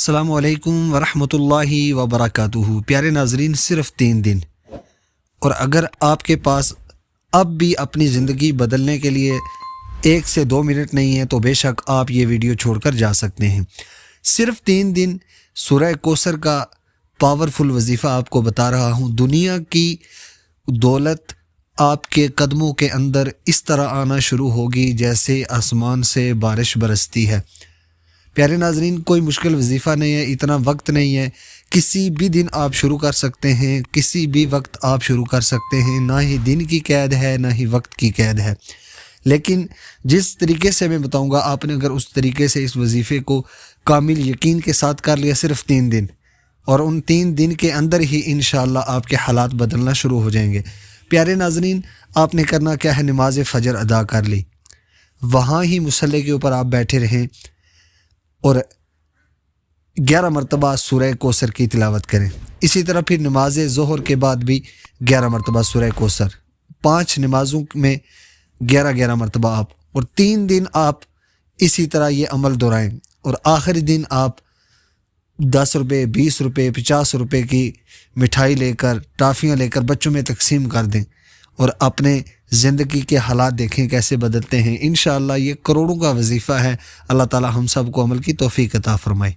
السلام علیکم ورحمۃ اللہ وبرکاتہ۔ پیارے ناظرین، صرف 3 دن، اور اگر آپ کے پاس اب بھی اپنی زندگی بدلنے کے لیے 1 سے 2 منٹ نہیں ہے تو بے شک آپ یہ ویڈیو چھوڑ کر جا سکتے ہیں۔ صرف 3 دن سورہ کوثر کا پاورفل وظیفہ آپ کو بتا رہا ہوں۔ دنیا کی دولت آپ کے قدموں کے اندر اس طرح آنا شروع ہوگی جیسے آسمان سے بارش برستی ہے۔ پیارے ناظرین، کوئی مشکل وظیفہ نہیں ہے، اتنا وقت نہیں ہے، کسی بھی دن آپ شروع کر سکتے ہیں، کسی بھی وقت آپ شروع کر سکتے ہیں، نہ ہی دن کی قید ہے نہ ہی وقت کی قید ہے۔ لیکن جس طریقے سے میں بتاؤں گا، آپ نے اگر اس طریقے سے اس وظیفے کو کامل یقین کے ساتھ کر لیا، صرف 3 دن، اور ان 3 دن کے اندر ہی انشاءاللہ آپ کے حالات بدلنا شروع ہو جائیں گے۔ پیارے ناظرین، آپ نے کرنا کیا ہے، نماز فجر ادا کر لی، وہاں ہی مصلی کے اوپر آپ بیٹھے رہیں اور 11 مرتبہ سورہ کوثر کی تلاوت کریں۔ اسی طرح پھر نماز ظہر کے بعد بھی 11 مرتبہ سورہ کوثر، 5 نمازوں میں 11 مرتبہ آپ، اور 3 دن آپ اسی طرح یہ عمل دہرائیں، اور آخری دن آپ 10 روپے، 20 روپے، 50 روپے کی مٹھائی لے کر، ٹافیاں لے کر بچوں میں تقسیم کر دیں، اور اپنے زندگی کے حالات دیکھیں کیسے بدلتے ہیں۔ انشاءاللہ یہ کروڑوں کا وظیفہ ہے۔ اللہ تعالی ہم سب کو عمل کی توفیق عطا فرمائے۔